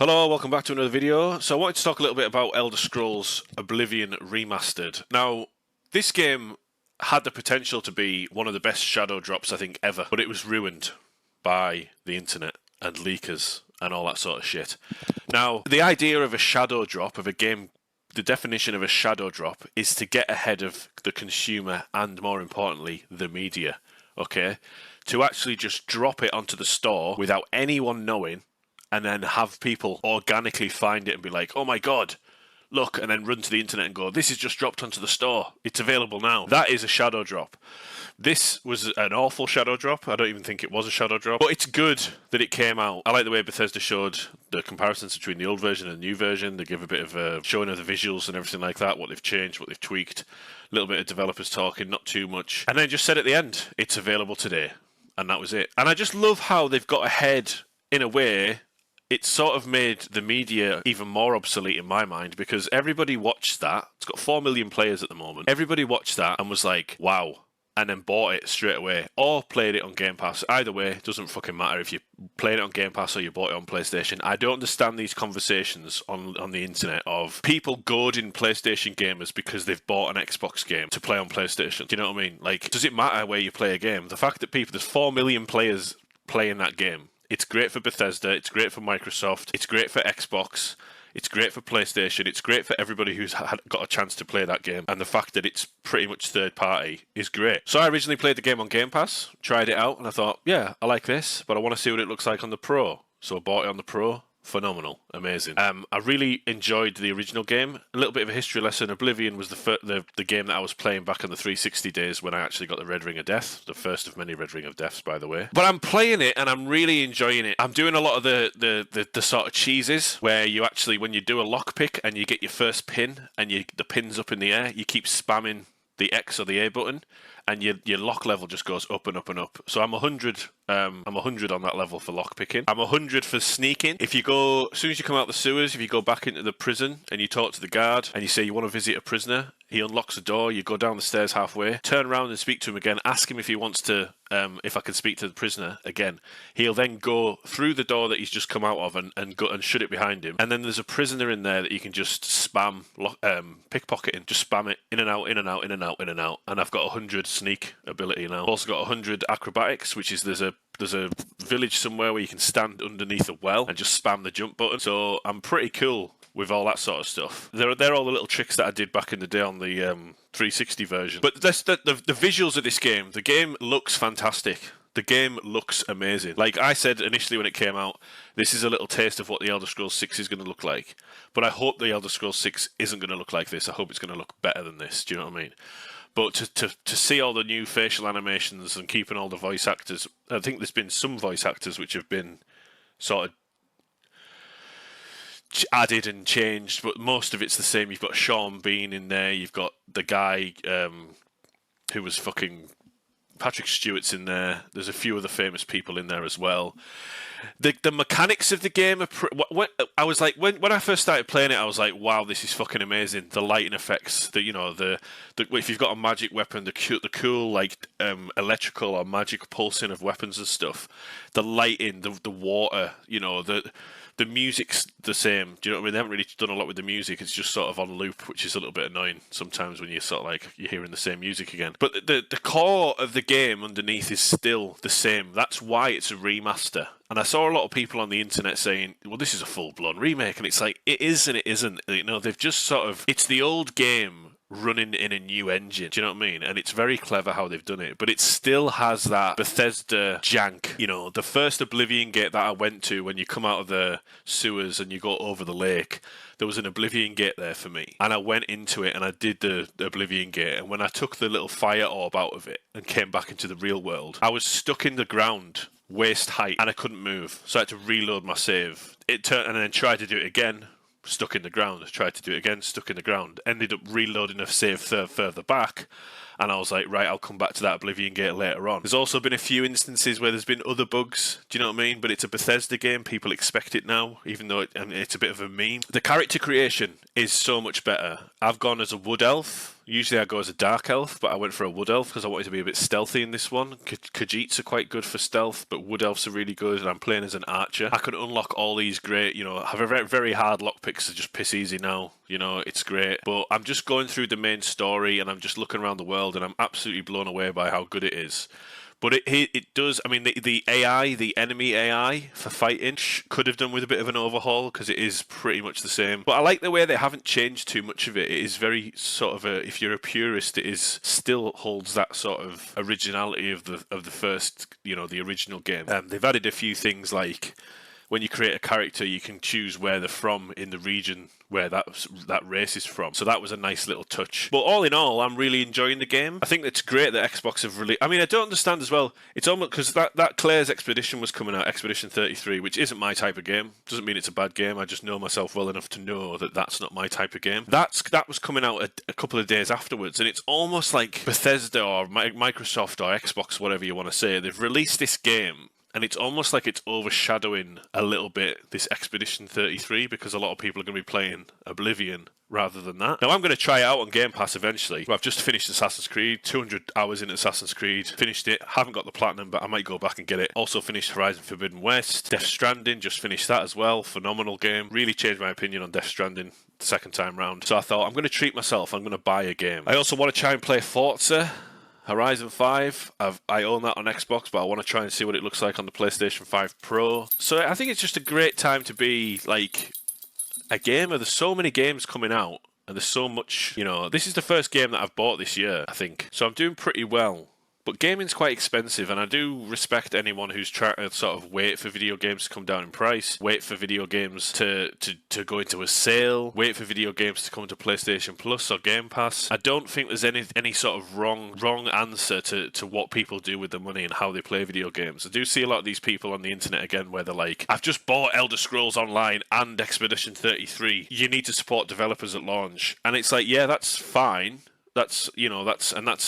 Hello, welcome back to another video. So I wanted to talk a little bit about Elder Scrolls Oblivion Remastered. Now, this game had the potential to be one of the best shadow drops I think ever, but it was ruined by the internet and leakers and all that sort of shit. Now, the idea of a shadow drop of a game, the definition of a shadow drop is to get ahead of the consumer and, more importantly, the media, okay? To actually just drop it onto the store without anyone knowing, and then have people organically find it and be like, oh my god, look, and then run to the internet and go, this is just dropped onto the store. It's available now. That is a shadow drop. This was an awful shadow drop. I don't even think it was a shadow drop. But it's good that it came out. I like the way Bethesda showed the comparisons between the old version and the new version. They give a bit of a showing of the visuals and everything like that, what they've changed, what they've tweaked. A little bit of developers talking, not too much. And then just said at the end, it's available today. And that was it. And I just love how they've got ahead in a way. It sort of made the media even more obsolete in my mind because everybody watched that. It's got 4 million players at the moment. Everybody watched that and was like, wow, and then bought it straight away or played it on Game Pass. Either way, it doesn't fucking matter if you played it on Game Pass or you bought it on PlayStation. I don't understand these conversations on the internet of people goading PlayStation gamers because they've bought an Xbox game to play on PlayStation. Do you know what I mean? Like, does it matter where you play a game? The fact that there's 4 million players playing that game. It's great for Bethesda, it's great for Microsoft, it's great for Xbox, it's great for PlayStation, it's great for everybody who's got a chance to play that game. And the fact that it's pretty much third party is great. So I originally played the game on Game Pass, tried it out, and I thought, yeah, I like this, but I want to see what it looks like on the Pro. So I bought it on the Pro. Phenomenal, amazing. I really enjoyed the original game. A little bit of a history lesson. Oblivion was the game that I was playing back in the 360 days when I actually got the Red Ring of Death, the first of many Red Ring of Deaths, by the way. But I'm playing it and I'm really enjoying it. I'm doing a lot of the sort of cheeses where you actually, when you do a lockpick and you get your first pin and the pin's up in the air, you keep spamming the X or the A button, and your lock level just goes up and up and up. So I'm 100. I'm 100 on that level for lockpicking. I'm 100 for sneaking. If you go, as soon as you come out the sewers, if you go back into the prison and you talk to the guard and you say you want to visit a prisoner, he unlocks the door. You go down the stairs halfway, turn around and speak to him again. Ask him if he wants to, if I can speak to the prisoner again. He'll then go through the door that he's just come out of and go and shut it behind him. And then there's a prisoner in there that you can just spam pickpocketing. Just spam it in and out, in and out, in and out, in and out. And I've got 100 sneak ability now. I've also got 100 acrobatics, which is there's a village somewhere where you can stand underneath a well and just spam the jump button. So I'm pretty cool with all that sort of stuff. They're all the little tricks that I did back in the day on the 360 version. But the visuals of this game, the game looks fantastic. The game looks amazing. Like I said initially when it came out, this is a little taste of what the Elder Scrolls 6 is going to look like. But I hope the Elder Scrolls 6 isn't going to look like this. I hope it's going to look better than this. Do you know what I mean? But to see all the new facial animations and keeping all the voice actors, I think there's been some voice actors which have been sort of added and changed, but most of it's the same. You've got Sean Bean in there, you've got the guy who was fucking Patrick Stewart's in there. There's a few other famous people in there as well. The mechanics of the game are I was like when I first started playing it, I was like, wow, this is fucking amazing. The lighting effects, the if you've got a magic weapon, the cool like electrical or magic pulsing of weapons and stuff, the lighting, the water, the music's the same. Do you know what I mean? They haven't really done a lot with the music. It's just sort of on loop, which is a little bit annoying sometimes when you're sort of like you're hearing the same music again. But the core of the game underneath is still the same. That's why it's a remaster. And I saw a lot of people on the internet saying, well, this is a full-blown remake. And it's like, it is and it isn't. They've just sort of... It's the old game running in a new engine. Do you know what I mean? And it's very clever how they've done it. But it still has that Bethesda jank. The first Oblivion gate that I went to when you come out of the sewers and you go over the lake, there was an Oblivion gate there for me. And I went into it and I did the Oblivion gate. And when I took the little fire orb out of it and came back into the real world, I was stuck in the ground waist height and I couldn't move, so I had to reload my save. It turned and then tried to do it again, stuck in the ground. Tried to do it again, stuck in the ground. Ended up reloading a save further back, and I was like, right, I'll come back to that Oblivion gate later on. There's also been a few instances where there's been other bugs, do you know what I mean? But it's a Bethesda game, people expect it now, even though it's a bit of a meme. The character creation is so much better. I've gone as a wood elf. Usually I go as a dark elf, but I went for a wood elf because I wanted to be a bit stealthy in this one. Khajiits are quite good for stealth, but wood elves are really good, and I'm playing as an archer. I can unlock all these great, have a very, very hard lockpicks that just piss easy now. It's great. But I'm just going through the main story, and I'm just looking around the world, and I'm absolutely blown away by how good it is. But it does, I mean, the AI, the enemy AI for fighting could have done with a bit of an overhaul because it is pretty much the same. But I like the way they haven't changed too much of it. It is very sort of if you're a purist, it is still holds that sort of originality of the first, the original game. They've added a few things like when you create a character, you can choose where they're from in the region where that race is from. So that was a nice little touch. But all in all, I'm really enjoying the game. I think it's great that Xbox have really... I mean, I don't understand as well. It's almost because that Claire's Expedition was coming out, Expedition 33, which isn't my type of game. Doesn't mean it's a bad game. I just know myself well enough to know that that's not my type of game. That was coming out a couple of days afterwards, and it's almost like Bethesda or Microsoft or Xbox, whatever you want to say, they've released this game, and it's almost like it's overshadowing a little bit this Expedition 33 because a lot of people are going to be playing Oblivion rather than that. Now, I'm going to try it out on Game Pass eventually. I've just finished Assassin's Creed, 200 hours in Assassin's Creed, finished it, haven't got the platinum, but I might go back and get it. Also finished Horizon Forbidden West, Death Stranding, just finished that as well. Phenomenal game. Really changed my opinion on Death Stranding the second time round. So I thought, I'm going to treat myself, I'm going to buy a game. I also want to try and play Forza Horizon 5, I own that on Xbox, but I want to try and see what it looks like on the PlayStation 5 Pro. So I think it's just a great time to be like a gamer. There's so many games coming out, and there's so much, this is the first game that I've bought this year, I think. So I'm doing pretty well. But gaming's quite expensive, and I do respect anyone who's trying to sort of wait for video games to come down in price, wait for video games to go into a sale, wait for video games to come to PlayStation Plus or Game Pass. I don't think there's any sort of wrong answer to what people do with the money and how they play video games. I do see a lot of these people on the internet again where they're like, I've just bought Elder Scrolls Online and Expedition 33. You need to support developers at launch. And it's like, yeah, that's fine. That's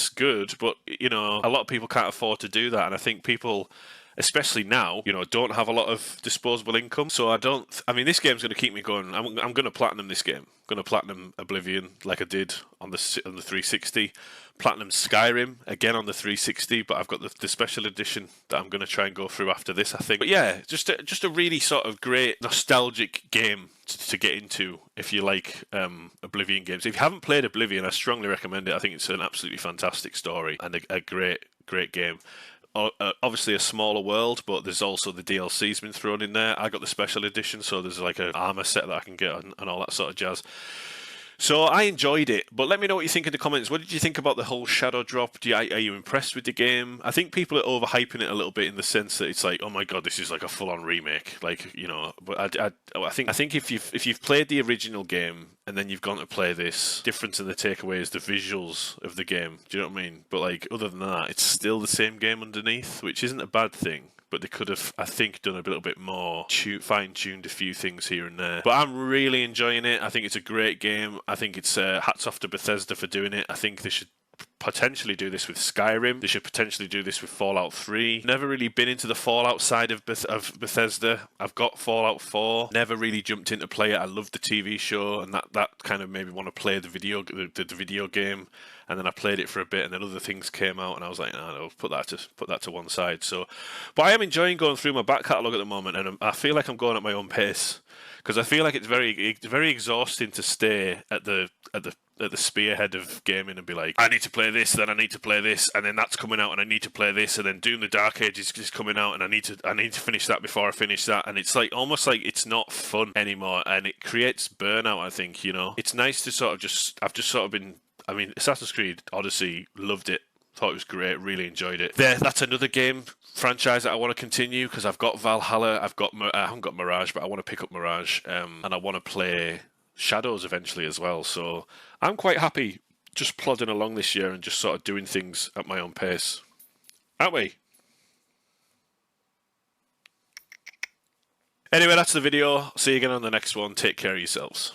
good, but a lot of people can't afford to do that, and I think people, especially now, don't have a lot of disposable income. So this game's going to keep me going. I'm going to platinum this game. I'm going to platinum Oblivion like I did on the 360. Platinum Skyrim again on the 360, but I've got the special edition that I'm going to try and go through after this, I think. But yeah, just a really sort of great nostalgic game to get into if you like Oblivion games. If you haven't played Oblivion, I strongly recommend it. I think it's an absolutely fantastic story and a great game. Obviously a smaller world, but there's also the DLC's been thrown in there. I got the special edition, so there's like an armor set that I can get and all that sort of jazz. So I enjoyed it, but let me know what you think in the comments. What did you think about the whole shadow drop? Are you impressed with the game? I think people are overhyping it a little bit in the sense that it's like, oh my god, this is like a full-on remake. Like, but I think if you've played the original game and then you've gone to play this, difference in the takeaway is the visuals of the game. Do you know what I mean? But like, other than that, it's still the same game underneath, which isn't a bad thing. But they could have, I think, done a little bit more, fine-tuned a few things here and there. But I'm really enjoying it. I think it's a great game. I think it's hats off to Bethesda for doing it. I think they should potentially do this with Skyrim. They should potentially do this with Fallout 3. Never really been into the Fallout side of Bethesda. I've got Fallout 4. Never really jumped in to play it. I loved the TV show, and that kind of made me want to play the video game. And then I played it for a bit, and then other things came out, and I was like, no, put that to one side. So, but I am enjoying going through my back catalogue at the moment, and I feel like I'm going at my own pace because I feel like it's very exhausting to stay at the spearhead of gaming and be like, I need to play this, then I need to play this, and then that's coming out, and I need to play this, and then Doom the Dark Ages is coming out, and I need to finish that before I finish that, and it's like almost like it's not fun anymore, and it creates burnout. I think it's nice to sort of I've just sort of been. I mean, Assassin's Creed Odyssey, loved it. Thought it was great. Really enjoyed it. That's another game franchise that I want to continue because I've got Valhalla. I haven't got Mirage, but I want to pick up Mirage, and I want to play Shadows eventually as well. So I'm quite happy just plodding along this year and just sort of doing things at my own pace. Aren't we? Anyway, that's the video. See you again on the next one. Take care of yourselves.